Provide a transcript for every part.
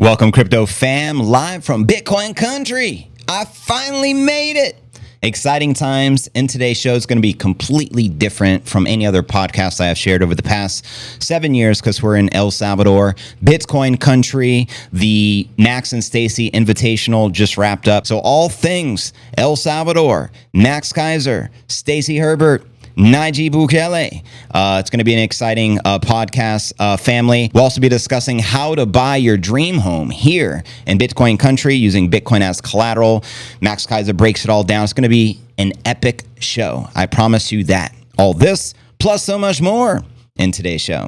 Welcome, crypto fam, live from Bitcoin country. I finally made it. Exciting times, and today's show is going to be completely different from any other podcast I have shared over the past 7 years because we're in El Salvador, Bitcoin country. The Max and Stacy Invitational just wrapped up. So all things El Salvador, Max Keiser, Stacy Herbert, Nayib Bukele. It's going to be an exciting podcast family. We'll also be discussing how to buy your dream home here in Bitcoin country using Bitcoin as collateral. Max Keiser breaks it all down. It's going to be an epic show. I promise you that. All this plus so much more in today's show.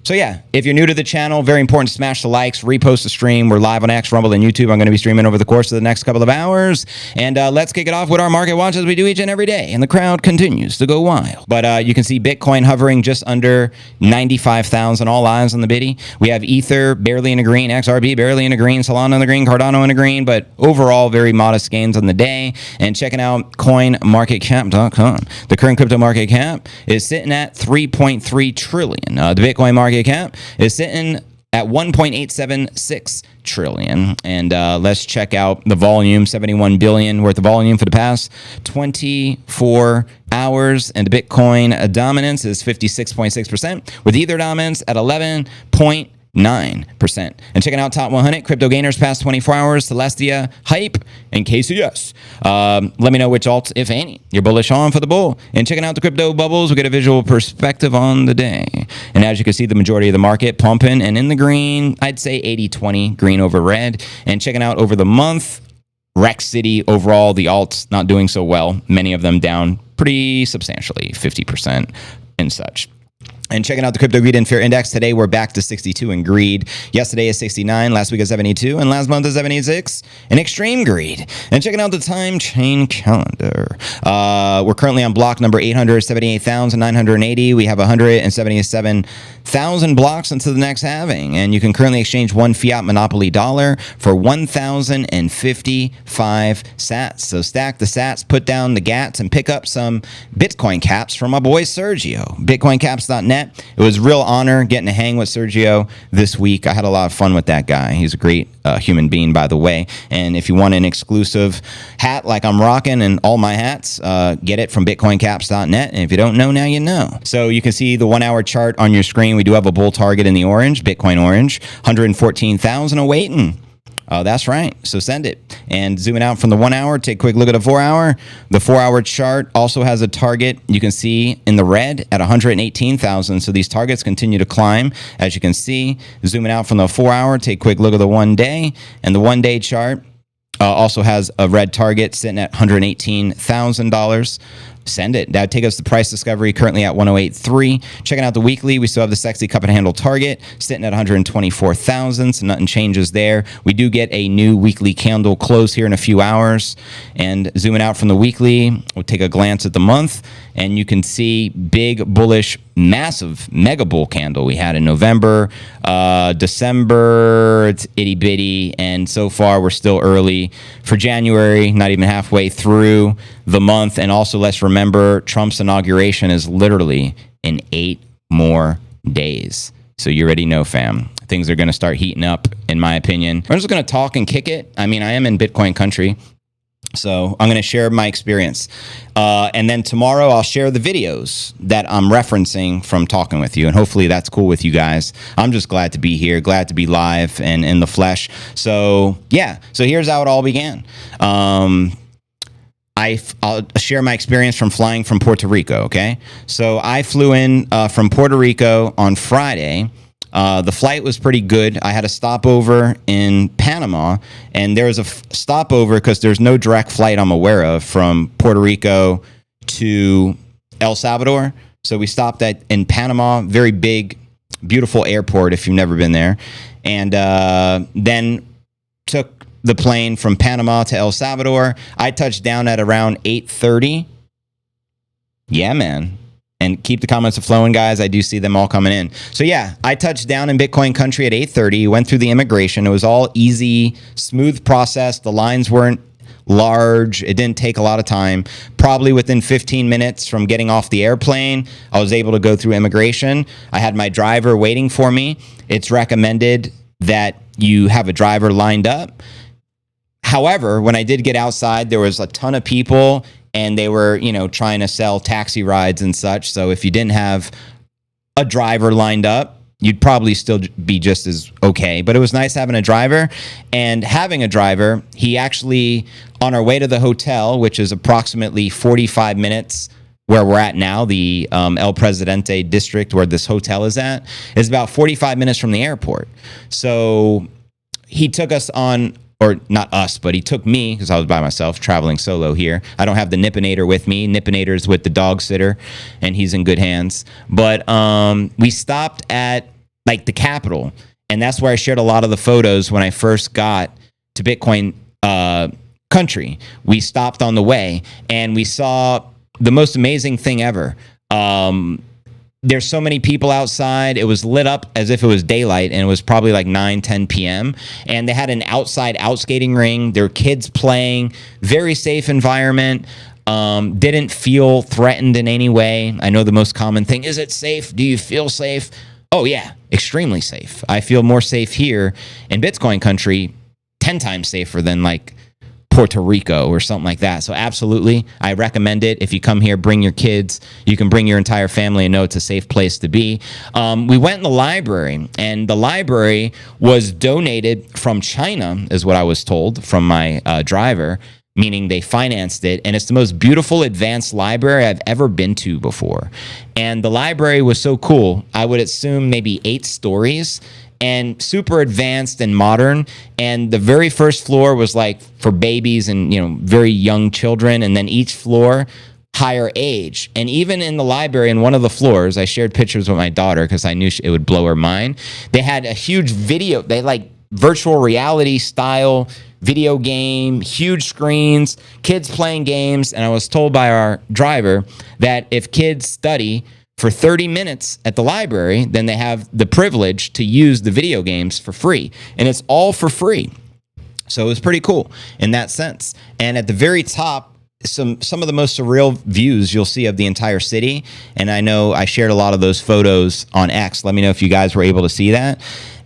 So yeah, if you're new to the channel, very important to smash the likes, repost the stream. We're live on X, Rumble, and YouTube. I'm going to be streaming over the course of the next couple of hours. And let's kick it off with our market watch as we do each and every day. And the crowd continues to go wild. But you can see Bitcoin hovering just under 95,000, all eyes on the biddy. We have Ether barely in a green, XRP barely in a green, Solana in the green, Cardano in a green, but overall very modest gains on the day. And checking out coinmarketcap.com. The current crypto market cap is sitting at 3.3 trillion. The Bitcoin market cap is sitting at 1.876 trillion. And let's check out the volume, 71 billion worth of volume for the past 24 hours. And the Bitcoin dominance is 56.6%, with Ether dominance at 11.9%. And checking out top 100 crypto gainers past 24 hours, Celestia, Hype, and KCS. Let me know which alts, if any, you're bullish on for the bull. And checking out the crypto bubbles, we get a visual perspective on the day. And as you can see, the majority of the market pumping and in the green. I'd say 80-20, green over red. And checking out over the month, Rex City overall, the alts not doing so well. Many of them down pretty substantially, 50% and such. And checking out the Crypto Greed and Fear Index, today we're back to 62 in greed. Yesterday is 69, last week is 72, and last month is 76 in extreme greed. And checking out the time chain calendar. We're currently on block number 878,980. We have 177,000 blocks until the next halving. And you can currently exchange one fiat monopoly dollar for 1,055 sats. So stack the sats, put down the gats, and pick up some Bitcoin caps from my boy Sergio. BitcoinCaps.net. It was a real honor getting to hang with Sergio this week. I had a lot of fun with that guy. He's a great human being, by the way. And if you want an exclusive hat like I'm rocking and all my hats, get it from BitcoinCaps.net. And if you don't know, now you know. So you can see the 1 hour chart on your screen. We do have a bull target in the orange, Bitcoin orange, 114,000 awaiting. That's right. So send it. And zooming out from the 1 hour, take a quick look at the 4 hour. The 4 hour chart also has a target you can see in the red at 118,000. So these targets continue to climb, as you can see. Zooming out from the 4 hour, take a quick look at the 1 day. And the 1 day chart also has a red target sitting at $118,000. Send it. That would take us to price discovery, currently at 108.3. Checking out the weekly, we still have the sexy cup and handle target sitting at 124,000. So nothing changes there. We do get a new weekly candle close here in a few hours. And zooming out from the weekly, we'll take a glance at the month, and you can see big bullish, massive mega bull candle we had in November, December. It's itty bitty, and so far we're still early for January, not even halfway through the month. And also, let's remember, Trump's inauguration is literally in 8 more days. So you already know, fam, things are going to start heating up, in my opinion. I'm just going to talk and kick it. I mean, I am in Bitcoin country, so I'm going to share my experience. And then tomorrow I'll share the videos that I'm referencing from talking with you. And hopefully that's cool with you guys. I'm just glad to be here, glad to be live and in the flesh. So yeah, so here's how it all began. I'll share my experience from flying from Puerto Rico, okay? So I flew in from Puerto Rico on Friday. The flight was pretty good. I had a stopover in Panama, and there was a stopover because there's no direct flight I'm aware of from Puerto Rico to El Salvador. So we stopped in Panama, very big, beautiful airport if you've never been there, and then took the plane from Panama to El Salvador. I touched down at around 8:30. Yeah, man. And keep the comments flowing, guys. I do see them all coming in. So yeah, I touched down in Bitcoin country at 8:30, went through the immigration. It was all easy, smooth process. The lines weren't large. It didn't take a lot of time. Probably within 15 minutes from getting off the airplane, I was able to go through immigration. I had my driver waiting for me. It's recommended that you have a driver lined up. However, when I did get outside, there was a ton of people and they were, trying to sell taxi rides and such. So if you didn't have a driver lined up, you'd probably still be just as okay. But it was nice having a driver. And having a driver, he actually, on our way to the hotel, which is approximately 45 minutes where we're at now, the El Presidente district where this hotel is at, is about 45 minutes from the airport. So he took us on, or not us, but he took me, because I was by myself traveling solo here. I don't have the Nippinator with me. Nippinator's with the dog sitter, and he's in good hands. But we stopped at the capital, and that's where I shared a lot of the photos when I first got to Bitcoin country. We stopped on the way, and we saw the most amazing thing ever. There's so many people outside. It was lit up as if it was daylight, and it was probably like 9, 10 p.m. And they had an outside skating ring. There were kids playing. Very safe environment. Didn't feel threatened in any way. I know the most common thing, is it safe? Do you feel safe? Oh, yeah, extremely safe. I feel more safe here in Bitcoin country, 10 times safer than Puerto Rico or something like that. So absolutely, I recommend it. If you come here, bring your kids. You can bring your entire family and know it's a safe place to be. We went in the library, and the library was donated from China, is what I was told from my driver, meaning they financed it. And it's the most beautiful advanced library I've ever been to before. And the library was so cool. I would assume maybe 8 stories. And super advanced and modern. And the very first floor was for babies and, very young children. And then each floor, higher age. And even in the library, in one of the floors, I shared pictures with my daughter because I knew it would blow her mind. They had a huge video. They virtual reality style video game, huge screens, kids playing games. And I was told by our driver that if kids study for 30 minutes at the library, then they have the privilege to use the video games for free. And it's all for free. So it was pretty cool in that sense. And at the very top, some of the most surreal views you'll see of the entire city. And I know I shared a lot of those photos on X. Let me know if you guys were able to see that.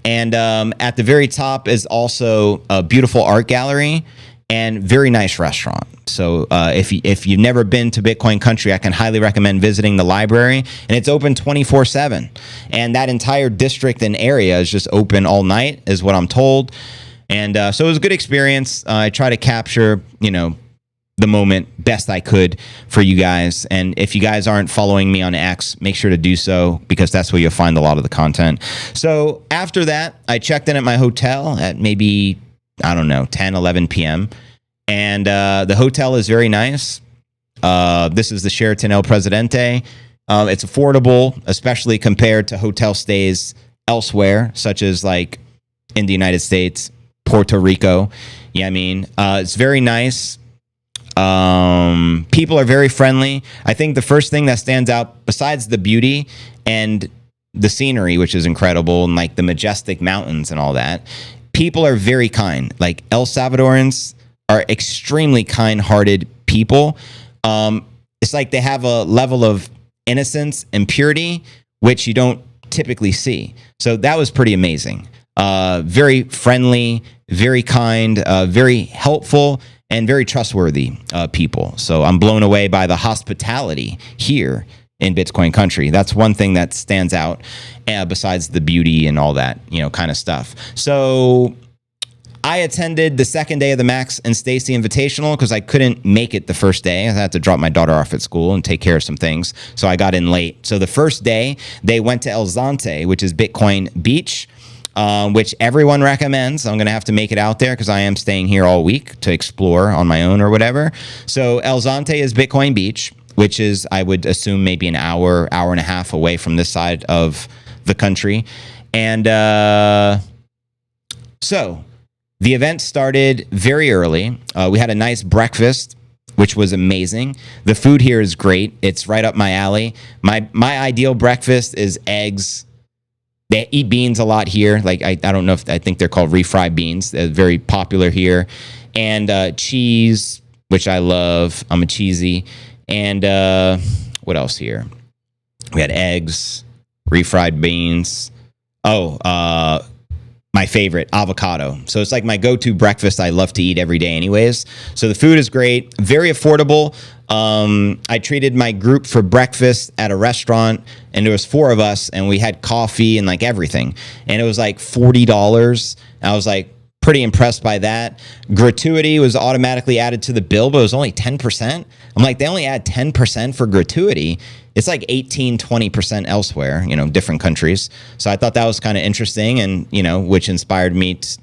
And at the very top is also a beautiful art gallery and very nice restaurant. So if you've never been to Bitcoin country, I can highly recommend visiting the library. And it's open 24/7. And that entire district and area is just open all night, is what I'm told. And so it was a good experience. I try to capture, the moment best I could for you guys. And if you guys aren't following me on X, make sure to do so, because that's where you'll find a lot of the content. So after that, I checked in at my hotel at maybe, 10, 11 p.m. And the hotel is very nice. This is the Sheraton El Presidente. It's affordable, especially compared to hotel stays elsewhere, such as in the United States, Puerto Rico. Yeah, it's very nice. People are very friendly. I think the first thing that stands out, besides the beauty and the scenery, which is incredible, and the majestic mountains and all that, people are very kind. El Salvadorans are extremely kind-hearted people. It's they have a level of innocence and purity, which you don't typically see. So that was pretty amazing. Very friendly, very kind, very helpful, and very trustworthy people. So I'm blown away by the hospitality here in Bitcoin country. That's one thing that stands out, besides the beauty and all that, kind of stuff. So I attended the second day of the Max and Stacy Invitational because I couldn't make it the first day. I had to drop my daughter off at school and take care of some things. So I got in late. So the first day, they went to El Zante, which is Bitcoin Beach, which everyone recommends. I'm going to have to make it out there because I am staying here all week to explore on my own or whatever. So El Zante is Bitcoin Beach, which is, I would assume, maybe an hour, hour and a half away from this side of the country. And so the event started very early. We had a nice breakfast, which was amazing. The food here is great. It's right up my alley. My ideal breakfast is eggs, They eat beans a lot here. Like I don't know if I think they're called refried beans. They're very popular here. And cheese, which I love. I'm a cheesy. And what else here? We had eggs, refried beans. My favorite, avocado. So it's like my go-to breakfast I love to eat every day anyways. So the food is great, very affordable. I treated my group for breakfast at a restaurant, and there was 4 of us, and we had coffee and like everything. And it was like $40. I was like pretty impressed by that. Gratuity was automatically added to the bill, but it was only 10%. I'm like, they only add 10% for gratuity. It's like 18, 20% elsewhere, different countries. So I thought that was kind of interesting, and, which inspired me to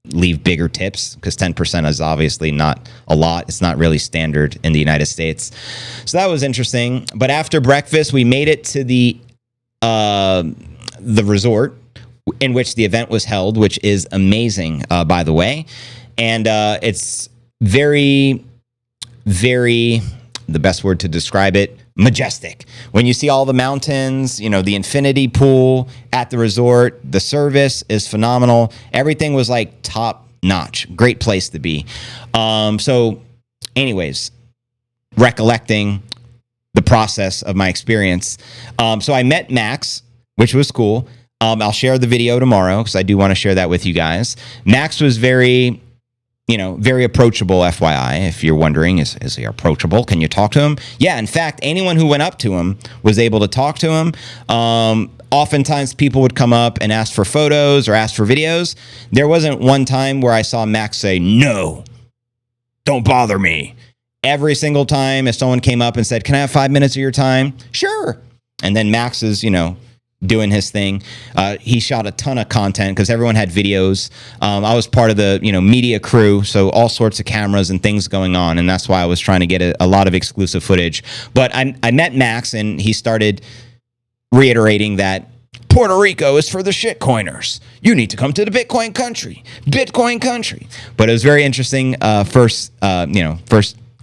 leave bigger tips, because 10% is obviously not a lot. It's not really standard in the United States. So that was interesting. But after breakfast, we made it to the resort in which the event was held, which is amazing, by the way. And it's very, very, the best word to describe it, majestic. When you see all the mountains, the infinity pool at the resort, the service is phenomenal. Everything was like top notch. Great place to be. So anyways, recollecting the process of my experience. So I met Max, which was cool. I'll share the video tomorrow because I do want to share that with you guys. Max was very approachable, FYI. If you're wondering, is he approachable? Can you talk to him? Yeah, in fact, anyone who went up to him was able to talk to him. Oftentimes, people would come up and ask for photos or ask for videos. There wasn't one time where I saw Max say, "No, don't bother me." Every single time, if someone came up and said, "Can I have 5 minutes of your time?" Sure. And then Max is, doing his thing. He shot a ton of content because everyone had videos. I was part of the media crew, so all sorts of cameras and things going on, and that's why I was trying to get a lot of exclusive footage. But I met Max, and he started reiterating that Puerto Rico is for the shitcoiners. You need to come to the Bitcoin country. But it was very interesting. First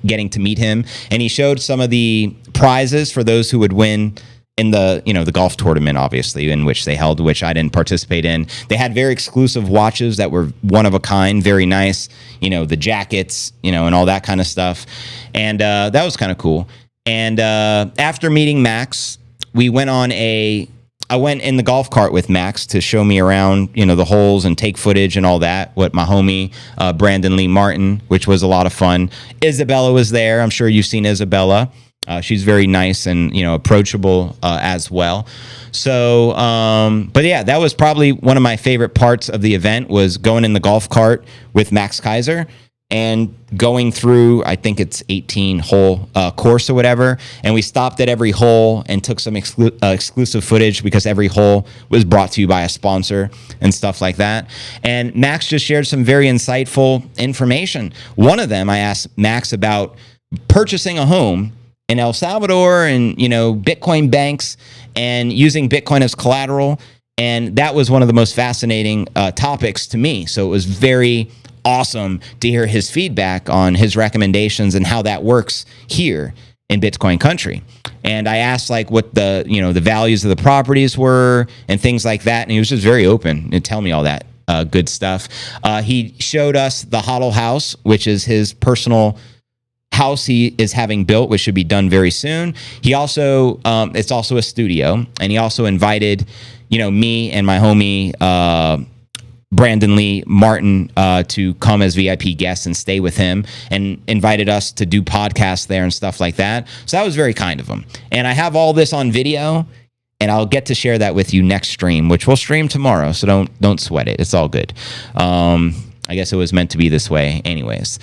getting to meet him, and he showed some of the prizes for those who would win in the the golf tournament, obviously, in which they held, which I didn't participate in. They had very exclusive watches that were one of a kind, very nice, the jackets, and all that kind of stuff. And that was kind of cool. And after meeting Max, I went in the golf cart with Max to show me around, the holes and take footage and all that with my homie, Brandon Lee Martin, which was a lot of fun. Isabella was there. I'm sure you've seen Isabella. She's very nice and, approachable as well. So, but yeah, that was probably one of my favorite parts of the event, was going in the golf cart with Max Keiser and going through, I think it's 18-hole course or whatever. And we stopped at every hole and took some exclusive footage because every hole was brought to you by a sponsor and stuff like that. And Max just shared some very insightful information. One of them, I asked Max about purchasing a home in El Salvador and, Bitcoin banks and using Bitcoin as collateral. And that was one of the most fascinating topics to me. So it was very awesome to hear his feedback on his recommendations and how that works here in Bitcoin country. And I asked what the, the values of the properties were and things like that. And he was just very open and tell me all that good stuff. He showed us the HODL house, which is his personal house he is having built, which should be done very soon. He also, it's also a studio, and he also invited, me and my homie, Brandon Lee Martin, to come as VIP guests and stay with him, and invited us to do podcasts there and stuff like that. So that was very kind of him. And I have all this on video, and I'll get to share that with you next stream, which we'll stream tomorrow. So don't sweat it. It's all good. I guess it was meant to be this way anyways.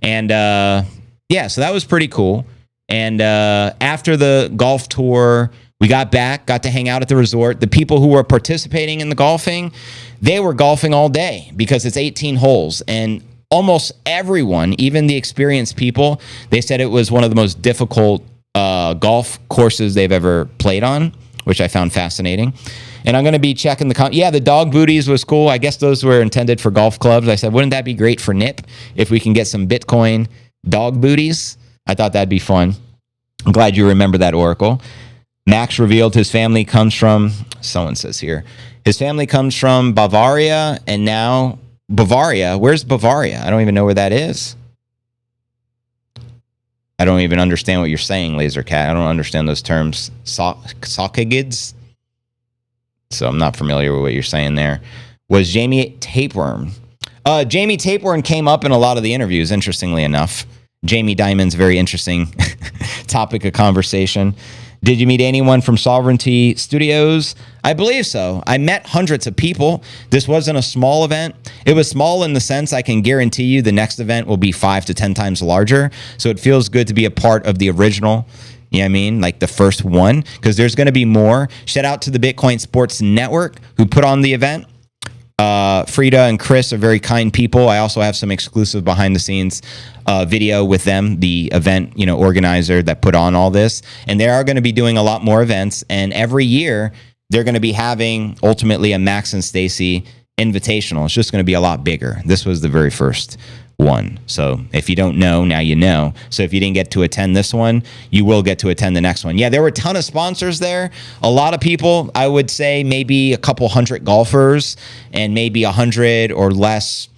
And, yeah, so that was pretty cool. And after the golf tour, we got to hang out at the resort. The people who were participating in the golfing, they were golfing all day because it's 18 holes. And almost everyone, even the experienced people, they said it was one of the most difficult golf courses they've ever played on, which I found fascinating. And I'm going to be checking the dog booties was cool. I guess those were intended for golf clubs. I said, wouldn't that be great for Nip if we can get some Bitcoin dog booties? I thought that'd be fun. I'm glad you remember that, Oracle. Max revealed his family comes from someone says here. His family comes from Bavaria, and now Bavaria. Where's Bavaria? I don't even know where that is. I don't even understand what you're saying, Laser Cat. I don't understand those terms. Sausages? So I'm not familiar with what you're saying there. Was Jamie Tapeworm? Jamie Tapeworm came up in a lot of the interviews, interestingly enough. Jamie Dimon's very interesting topic of conversation. Did you meet anyone from Sovereignty Studios? I believe so. I met hundreds of people. This wasn't a small event. It was small in the sense I can guarantee you the next event will be 5 to 10 times larger. So it feels good to be a part of the original, you know what I mean? Like the first one, because there's going to be more. Shout out to the Bitcoin Sports Network who put on the event. Frida and Chris are very kind people. I also have some exclusive behind the scenes video with them, the event, organizer that put on all this. And they are going to be doing a lot more events. And every year they're going to be having ultimately a Max and Stacy Invitational. It's just going to be a lot bigger. This was the very first one. So if you don't know, now you know. So if you didn't get to attend this one, you will get to attend the next one. Yeah, there were a ton of sponsors there. A lot of people, I would say maybe a couple hundred golfers and maybe 100 or less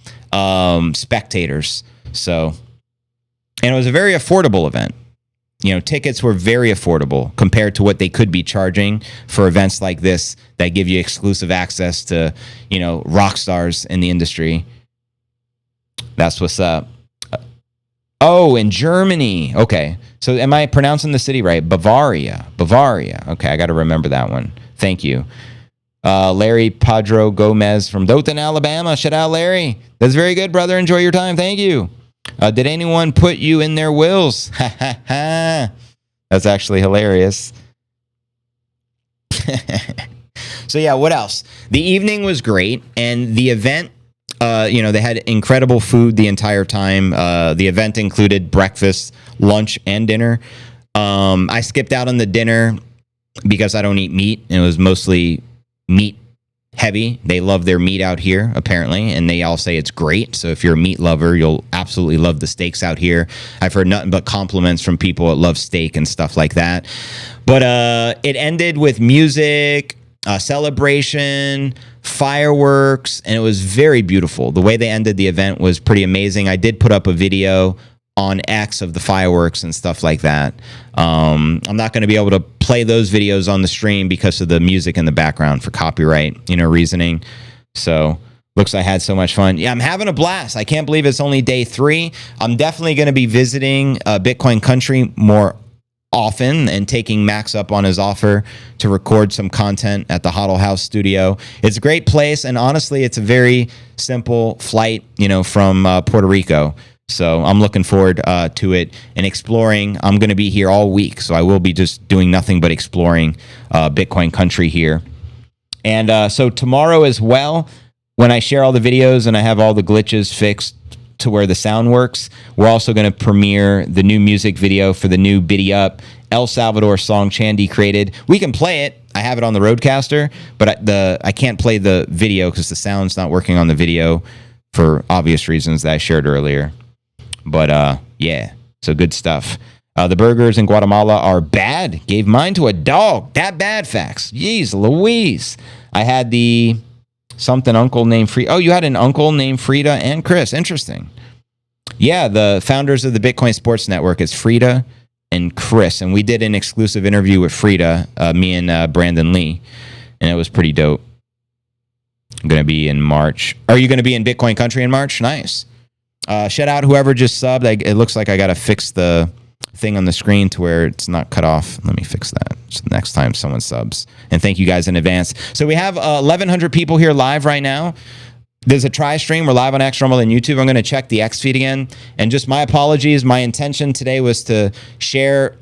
spectators. So, and it was a very affordable event. Tickets were very affordable compared to what they could be charging for events like this that give you exclusive access to, rock stars in the industry. That's what's up. Oh, in Germany. Okay. So am I pronouncing the city right? Bavaria. Okay, I got to remember that one. Thank you. Larry Padro Gomez from Dothan, Alabama. Shout out, Larry. That's very good, brother. Enjoy your time. Thank you. Did anyone put you in their wills? That's actually hilarious. So yeah, what else? The evening was great, and the event, they had incredible food the entire time. The event included breakfast, lunch, and dinner. I skipped out on the dinner because I don't eat meat, and it was mostly meat heavy. They love their meat out here, apparently, and they all say it's great. So if you're a meat lover, you'll absolutely love the steaks out here. I've heard nothing but compliments from people that love steak and stuff like that. But it ended with music, celebration, fireworks, and it was very beautiful. The way they ended the event was pretty amazing. I did put up a video on X of the fireworks and stuff like that. I'm not going to be able to play those videos on the stream because of the music in the background for copyright, reasoning. So looks like I had so much fun. Yeah, I'm having a blast. I can't believe it's only day 3. I'm definitely going to be visiting Bitcoin Country more often and taking Max up on his offer to record some content at the Huddle House studio. It's a great place, and honestly, it's a very simple flight, from Puerto Rico. So I'm looking forward to it and exploring. I'm going to be here all week, so I will be just doing nothing but exploring Bitcoin Country here. And so tomorrow as well, when I share all the videos and I have all the glitches fixed to where the sound works, we're also going to premiere the new music video for the new Biddy Up El Salvador song Chandy created. We can play it. I have it on the Roadcaster, but I can't play the video because the sound's not working on the video for obvious reasons that I shared earlier. But yeah, so good stuff. The burgers in Guatemala are bad. Gave mine to a dog. That bad facts. Jeez Louise. I had the something uncle named Frida. Oh, you had an uncle named Frida and Chris. Interesting. Yeah, the founders of the Bitcoin Sports Network is Frida and Chris. And we did an exclusive interview with Frida, me and Brandon Lee. And it was pretty dope. I'm going to be in March. Are you going to be in Bitcoin Country in March? Nice. Shout out whoever just subbed. It looks like I got to fix the thing on the screen to where it's not cut off. Let me fix that so next time someone subs. And thank you guys in advance. So we have 1,100 people here live right now. There's a try stream. We're live on X, Rumble, and YouTube. I'm going to check the X feed again. And just my apologies. My intention today was to share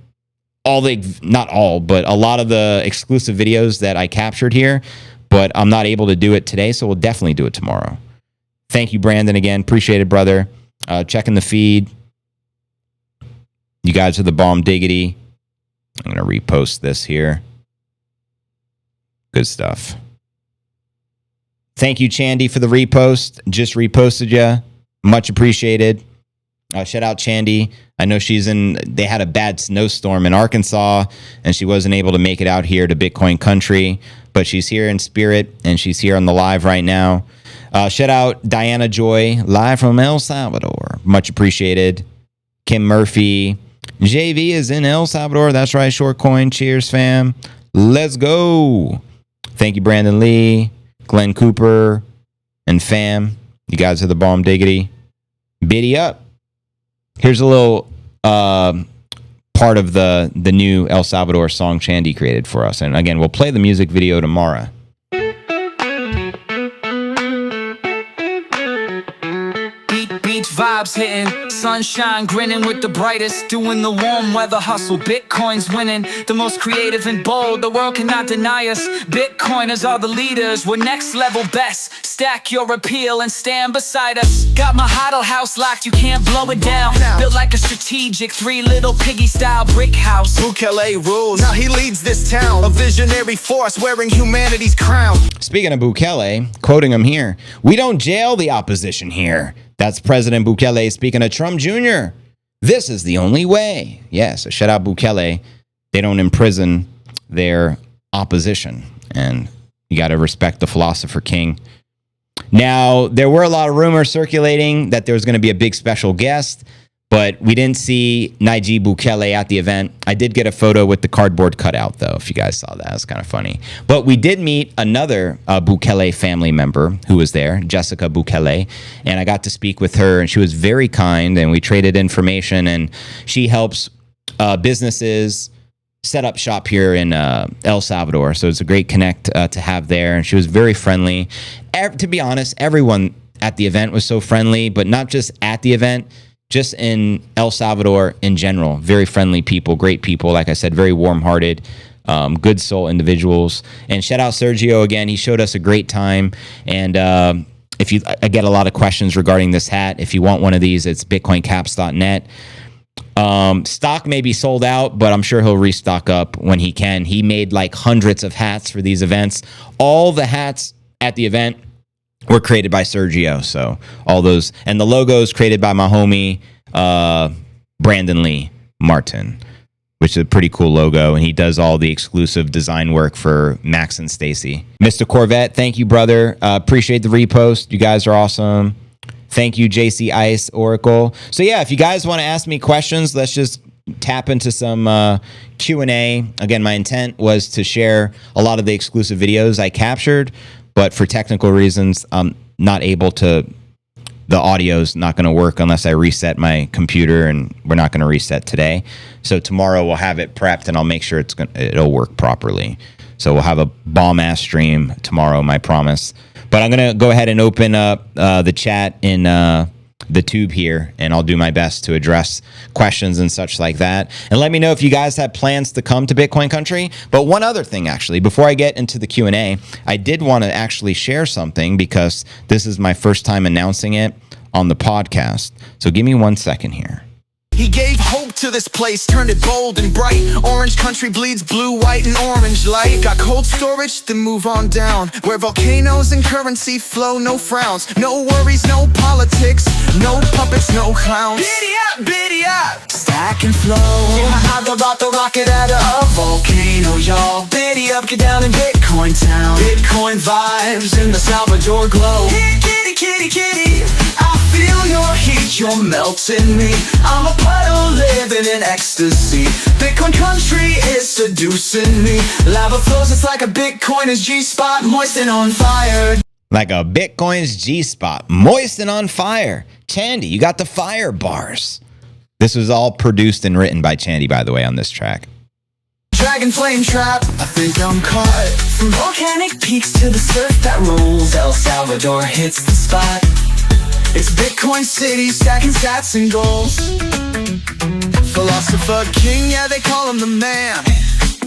not all, but a lot of the exclusive videos that I captured here. But I'm not able to do it today, so we'll definitely do it tomorrow. Thank you, Brandon, again. Appreciate it, brother. Checking the feed. You guys are the bomb diggity. I'm going to repost this here. Good stuff. Thank you, Chandy, for the repost. Just reposted you. Much appreciated. Shout out Chandy. I know they had a bad snowstorm in Arkansas, and she wasn't able to make it out here to Bitcoin country, but she's here in spirit, and she's here on the live right now. Shout out Diana Joy, live from El Salvador. Much appreciated. Kim Murphy. JV is in El Salvador. That's right, Short Coin. Cheers, fam. Let's go. Thank you, Brandon Lee, Glenn Cooper, and fam. You guys are the bomb diggity. Biddy up. Here's a little part of the new El Salvador song Chandy created for us. And again, we'll play the music video tomorrow. Beach vibes hitting, sunshine grinning with the brightest, doing the warm weather hustle. Bitcoin's winning, the most creative and bold. The world cannot deny us. Bitcoiners are the leaders. We're next level best. Stack your appeal and stand beside us. Got my hodl house locked, you can't blow it down. Built like a strategic 3 little piggy style brick house. Bukele rules, now he leads this town. A visionary force wearing humanity's crown. Speaking of Bukele, quoting him here, we don't jail the opposition here. That's President Bukele speaking of Trump Jr. This is the only way. Yeah, so shout out Bukele. They don't imprison their opposition. And you got to respect the philosopher king. Now, there were a lot of rumors circulating that there was going to be a big special guest, but we didn't see Nayib Bukele at the event. I did get a photo with the cardboard cutout, though, if you guys saw that. It's kind of funny. But we did meet another Bukele family member who was there, Jessica Bukele, and I got to speak with her, and she was very kind, and we traded information, and she helps businesses set up shop here in El Salvador. So it's a great connect to have there, and she was very friendly. To be honest, everyone at the event was so friendly, but not just at the event, just in El Salvador in general. Very friendly people, great people. Like I said, very warm-hearted, good soul individuals. And shout out Sergio again. He showed us a great time. And I get a lot of questions regarding this hat. If you want one of these, it's bitcoincaps.net. Stock may be sold out, but I'm sure he'll restock up when he can. He made like hundreds of hats for these events. All the hats at the event were created by Sergio. So all those, and the logos created by my homie, Brandon Lee Martin, which is a pretty cool logo. And he does all the exclusive design work for Max and Stacy. Mr. Corvette, thank you, brother. Appreciate the repost. You guys are awesome. Thank you, JC Ice Oracle. So yeah, if you guys want to ask me questions, let's just tap into some Q&A. Again, my intent was to share a lot of the exclusive videos I captured, but for technical reasons, I'm not able to. The audio's not going to work unless I reset my computer, and we're not going to reset today. So tomorrow we'll have it prepped, and I'll make sure it'll work properly. So we'll have a bomb-ass stream tomorrow, my promise. But I'm going to go ahead and open up the chat in the tube here, and I'll do my best to address questions and such like that. And let me know if you guys have plans to come to Bitcoin Country. But one other thing, actually, before I get into the Q&A, I did want to actually share something because this is my first time announcing it on the podcast. So give me 1 second here. He gave hope to this place, turned it bold and bright. Orange country bleeds blue, white, and orange light. Got cold storage, then move on down, where volcanoes and currency flow, no frowns. No worries, no politics, no puppets, no clowns. Biddy up, stack and flow. I'm about to rocket at a volcano, y'all. Biddy up, get down in Bitcoin town. Bitcoin vibes in the Salvador glow. Kitty, kitty, kitty, I feel your heat, you're melting me. I'm a puddle living in ecstasy. Bitcoin country is seducing me. Lava flows, it's like a Bitcoiner's G-spot, moist and on fire. Like a Bitcoin's G-spot, moist and on fire. Chandy, you got the fire bars. This was all produced and written by Chandy, by the way, on this track. Dragon flame trap, I think I'm caught. From volcanic peaks to the surf that rolls, El Salvador hits the spot. It's Bitcoin City, stacking sats and goals. Philosopher king, yeah, they call him the man.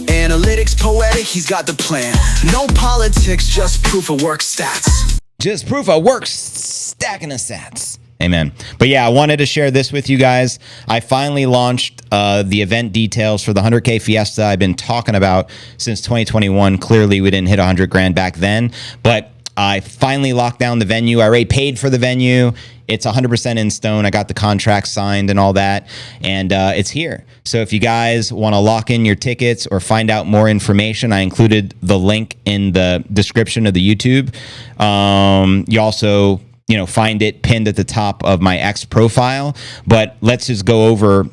Analytics poetic, he's got the plan. No politics, just proof of work stats. Just proof of work, stacking the sats. Amen. But yeah, I wanted to share this with you guys. I finally launched the event details for the 100K Fiesta I've been talking about since 2021. Clearly, we didn't hit 100 grand back then, but I finally locked down the venue. I already paid for the venue. It's 100% in stone. I got the contract signed and all that, and it's here. So if you guys want to lock in your tickets or find out more information, I included the link in the description of the YouTube. You also, find it pinned at the top of my X profile. But let's just go over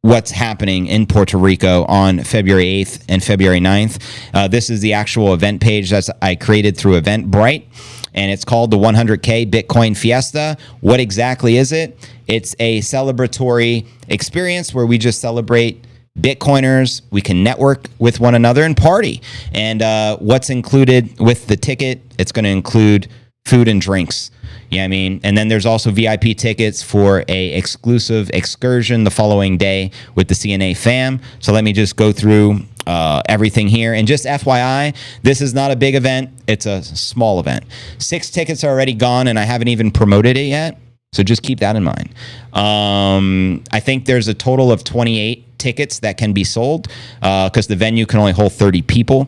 what's happening in Puerto Rico on February 8th and February 9th. This is the actual event page that I created through Eventbrite, and it's called the 100K Bitcoin Fiesta. What exactly is it? It's a celebratory experience where we just celebrate Bitcoiners. We can network with one another and party. And what's included with the ticket, it's going to include food and drinks. Yeah, I mean, and then there's also VIP tickets for a exclusive excursion the following day with the CNA fam. So let me just go through everything here. And just FYI, this is not a big event. It's a small event. 6 tickets are already gone, and I haven't even promoted it yet. So just keep that in mind. I think there's a total of 28 tickets that can be sold because the venue can only hold 30 people.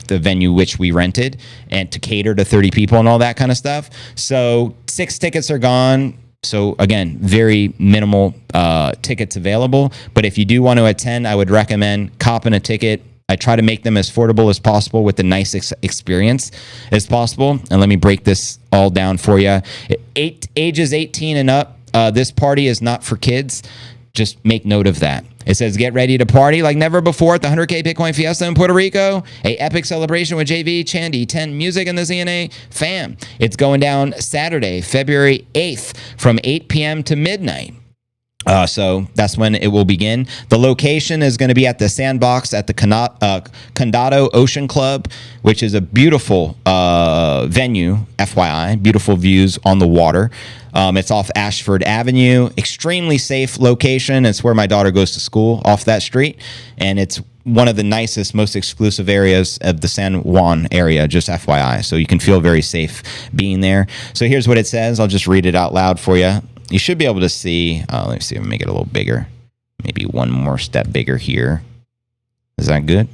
The venue which we rented, and to cater to 30 people and all that kind of stuff. So 6 tickets are gone. So again, very minimal tickets available. But if you do want to attend, I would recommend copping a ticket. I try to make them as affordable as possible with the nice experience as possible. And let me break this all down for you. Ages 18 and up, this party is not for kids. Just make note of that. It says, get ready to party like never before at the 100K Bitcoin Fiesta in Puerto Rico. A epic celebration with JV, Chandy, 10 Music, and the CNA fam. It's going down Saturday, February 8th from 8 p.m. to midnight. So that's when it will begin. The location is going to be at the Sandbox at the Condado Ocean Club, which is a beautiful venue, FYI. Beautiful views on the water. It's off Ashford Avenue. Extremely safe location. It's where my daughter goes to school, off that street. And it's one of the nicest, most exclusive areas of the San Juan area, just FYI. So you can feel very safe being there. So here's what it says. I'll just read it out loud for you. You should be able to see. Let me see if I make it a little bigger. Maybe one more step bigger here. Is that good?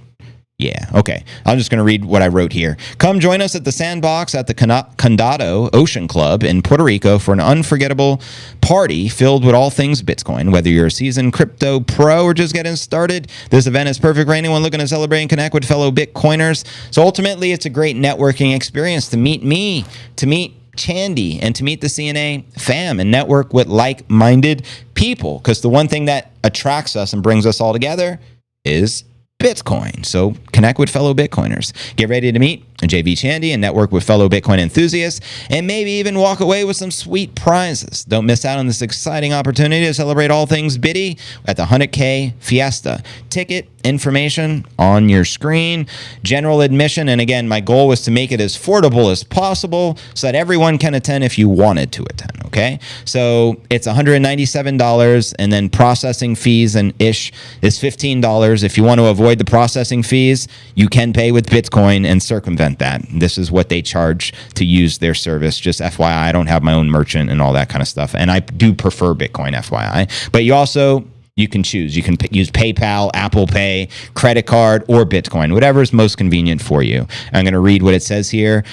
Yeah. Okay. I'm just going to read what I wrote here. Come join us at the Sandbox at the Condado Ocean Club in Puerto Rico for an unforgettable party filled with all things Bitcoin. Whether you're a seasoned crypto pro or just getting started, this event is perfect for anyone looking to celebrate and connect with fellow Bitcoiners. So ultimately, it's a great networking experience to meet me, to meet Chandy, and to meet the CNA fam and network with like-minded people. Because the one thing that attracts us and brings us all together is Bitcoin. So connect with fellow Bitcoiners. Get ready to meet JV Chandy and network with fellow Bitcoin enthusiasts, and maybe even walk away with some sweet prizes. Don't miss out on this exciting opportunity to celebrate all things Bitty at the 100K Fiesta. Ticket information on your screen. General admission, and again, my goal was to make it as affordable as possible so that everyone can attend if you wanted to attend, okay? So it's $197, and then processing fees and ish is $15. If you want to avoid the processing fees, you can pay with Bitcoin and circumvent that. This is what they charge to use their service. Just FYI, I don't have my own merchant and all that kind of stuff. And I do prefer Bitcoin, FYI. But you can choose. You can use PayPal, Apple Pay, credit card, or Bitcoin, whatever is most convenient for you. I'm going to read what it says here.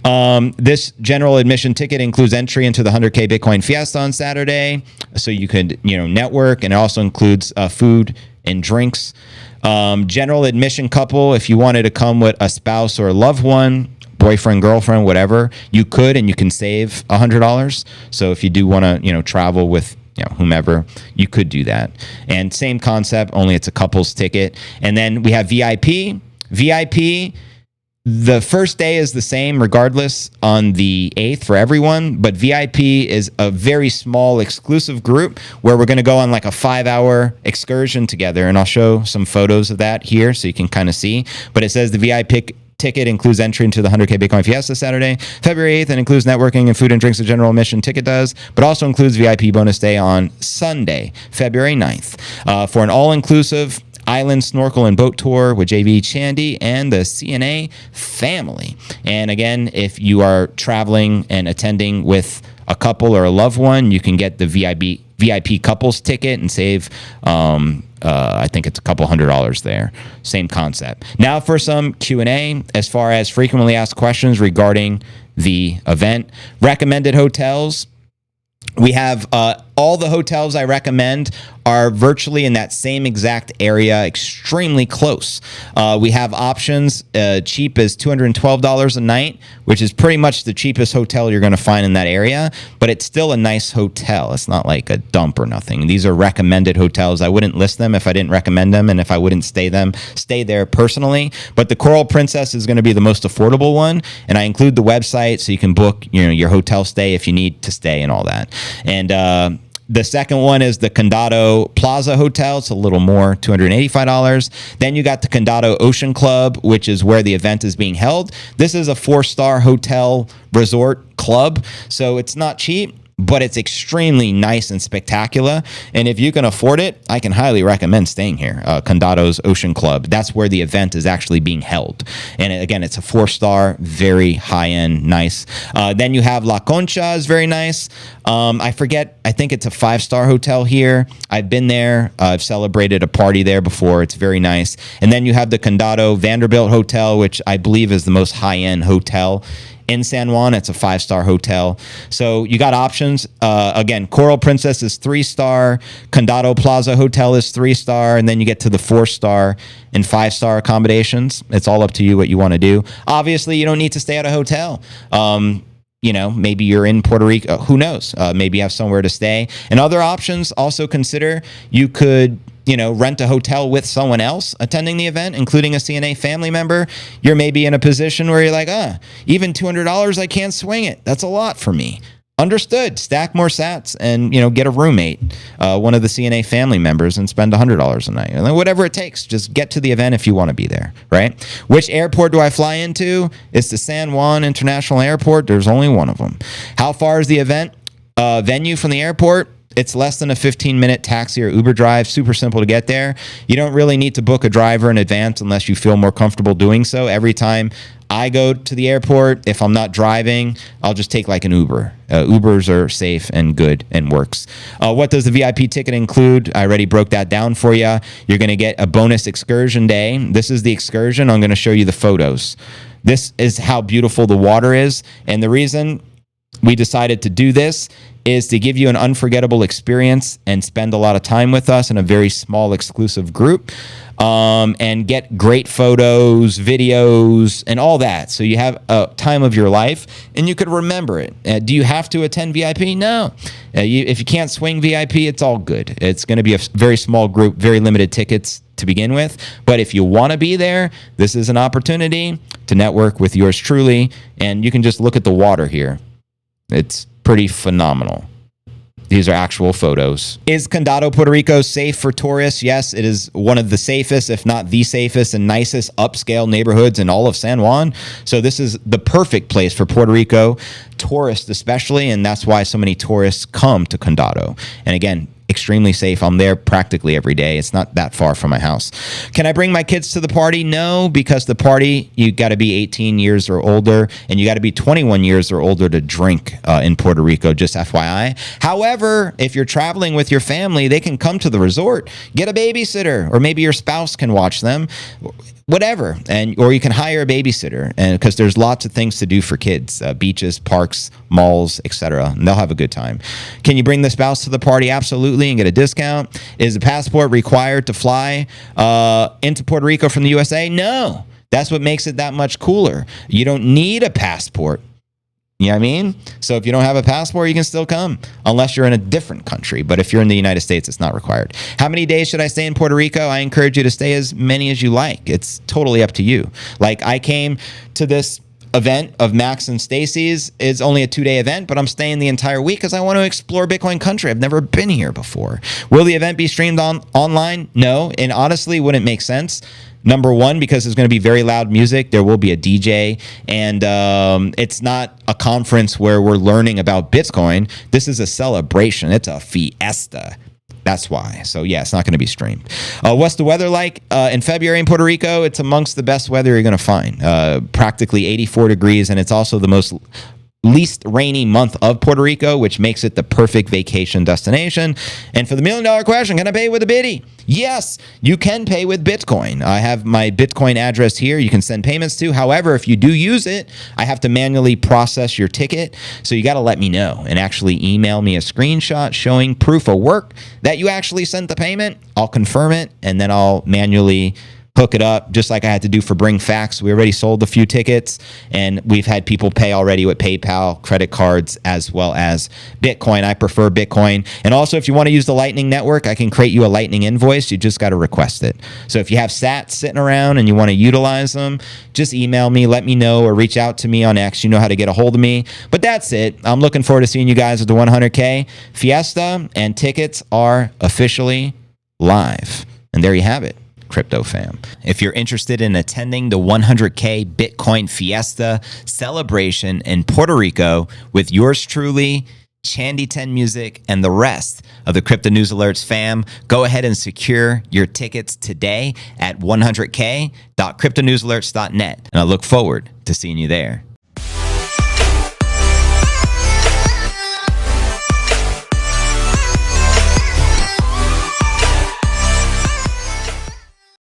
This general admission ticket includes entry into the 100K Bitcoin Fiesta on Saturday. So you could, network, and it also includes food and drinks. General admission couple, if you wanted to come with a spouse or a loved one, boyfriend, girlfriend, whatever, you could, and you can save $100. So if you do want to, travel with whomever, you could do that. And same concept, only it's a couple's ticket. And then we have VIP. VIP, the first day is the same regardless on the 8th for everyone, but VIP is a very small exclusive group where we're going to go on like a 5-hour excursion together, and I'll show some photos of that here so you can kind of see. But it says the VIP ticket includes entry into the 100K Bitcoin Fiesta Saturday, February 8th, and includes networking and food and drinks. The general admission ticket does, but also includes VIP bonus day on Sunday, February 9th, for an all-inclusive island snorkel and boat tour with JV Chandy and the CNA family. And again, if you are traveling and attending with a couple or a loved one, you can get the VIP couples ticket and save I think it's a couple $100 there. Same concept. Now for some Q&A as far as frequently asked questions regarding the event. Recommended hotels. We have all the hotels I recommend are virtually in that same exact area, extremely close. We have options cheap as $212 a night, which is pretty much the cheapest hotel you're going to find in that area, but it's still a nice hotel. It's not like a dump or nothing. These are recommended hotels. I wouldn't list them if I didn't recommend them and if I wouldn't stay there personally. But the Coral Princess is going to be the most affordable one, and I include the website so you can book your hotel stay if you need to stay and all that. And the second one is the Condado Plaza Hotel. It's a little more, $285. Then you got the Condado Ocean Club, which is where the event is being held. This is a 4-star hotel resort club, so it's not cheap, but it's extremely nice and spectacular. And if you can afford it, I can highly recommend staying here. Condado's Ocean Club. That's where the event is actually being held. And again, it's a 4-star, very high-end, nice. Then you have La Concha is very nice. I think it's a 5-star hotel here. I've been there. I've celebrated a party there before. It's very nice. And then you have the Condado Vanderbilt Hotel, which I believe is the most high-end hotel in San Juan. It's a 5-star hotel. So you got options. Again, Coral Princess is 3-star. Condado Plaza Hotel is 3-star. And then you get to the 4-star and 5-star accommodations. It's all up to you what you want to do. Obviously, you don't need to stay at a hotel. Maybe you're in Puerto Rico. Who knows? Maybe you have somewhere to stay. And other options, also consider you could rent a hotel with someone else attending the event, including a CNA family member. You're maybe in a position where you're like, even $200, I can't swing it. That's a lot for me. Understood. Stack more sats and, get a roommate, one of the CNA family members, and spend $100 a night. And whatever it takes, just get to the event if you want to be there, right? Which airport do I fly into? It's the San Juan International Airport. There's only one of them. How far is the event venue from the airport? It's less than a 15-minute taxi or Uber drive. Super simple to get there. You don't really need to book a driver in advance unless you feel more comfortable doing so. Every time I go to the airport, if I'm not driving, I'll just take like an Uber. Ubers are safe and good and works. What does the VIP ticket include? I already broke that down for you. You're going to get a bonus excursion day. This is the excursion. I'm going to show you the photos. This is how beautiful the water is. And the reason we decided to do this is to give you an unforgettable experience and spend a lot of time with us in a very small exclusive group, and get great photos, videos, and all that. So you have a time of your life and you could remember it. Do you have to attend VIP? No. If you can't swing VIP, it's all good. It's going to be a very small group, very limited tickets to begin with. But if you want to be there, this is an opportunity to network with yours truly. And you can just look at the water here. It's pretty phenomenal. These are actual photos. Is Condado, Puerto Rico safe for tourists? Yes, it is one of the safest, if not the safest and nicest upscale neighborhoods in all of San Juan. So this is the perfect place for Puerto Rico tourists especially, and that's why so many tourists come to Condado. And again, extremely safe. I'm there practically every day. It's not that far from my house. Can I bring my kids to the party? No, because the party, you got to be 18 years or older, and you got to be 21 years or older to drink in Puerto Rico, just FYI. However, if you're traveling with your family, they can come to the resort, get a babysitter, or maybe your spouse can watch them. Whatever, or you can hire a babysitter, and because there's lots of things to do for kids, beaches, parks, malls, etc. And they'll have a good time. Can you bring the spouse to the party? Absolutely, and get a discount. Is a passport required to fly into Puerto Rico from the USA? No. That's what makes it that much cooler. You don't need a passport. You know what I mean? So if you don't have a passport, you can still come, unless you're in a different country. But if you're in the United States, it's not required. How many days should I stay in Puerto Rico? I encourage you to stay as many as you like. It's totally up to you. Like, I came to this event of Max and Stacy's. It's only a 2-day event, but I'm staying the entire week because I want to explore Bitcoin country. I've never been here before. Will the event be streamed online? No, and honestly, wouldn't make sense. Number one, because there's going to be very loud music. There will be a DJ, and it's not a conference where we're learning about Bitcoin. This is a celebration. It's a fiesta. That's why. So yeah, it's not going to be streamed. What's the weather like in February in Puerto Rico? It's amongst the best weather you're going to find. Practically 84 degrees, and it's also the most least rainy month of Puerto Rico, which makes it the perfect vacation destination. And for the $1 million question, can I pay with a biddy? Yes, you can pay with Bitcoin. I have my Bitcoin address here you can send payments to. However, if you do use it, I have to manually process your ticket. So you got to let me know and actually email me a screenshot showing proof of work that you actually sent the payment. I'll confirm it, and then I'll manually hook it up, just like I had to do for Bring Facts. We already sold a few tickets, and we've had people pay already with PayPal, credit cards, as well as Bitcoin. I prefer Bitcoin. And also, if you want to use the Lightning Network, I can create you a Lightning invoice. You just got to request it. So if you have sats sitting around and you want to utilize them, just email me, let me know, or reach out to me on X. You know how to get a hold of me. But that's it. I'm looking forward to seeing you guys at the 100K Fiesta, and tickets are officially live. And there you have it, Crypto fam. If you're interested in attending the 100K Bitcoin Fiesta celebration in Puerto Rico with yours truly, Chandy 10 Music, and the rest of the Crypto News Alerts fam, go ahead and secure your tickets today at 100k.cryptonewsalerts.net. And I look forward to seeing you there.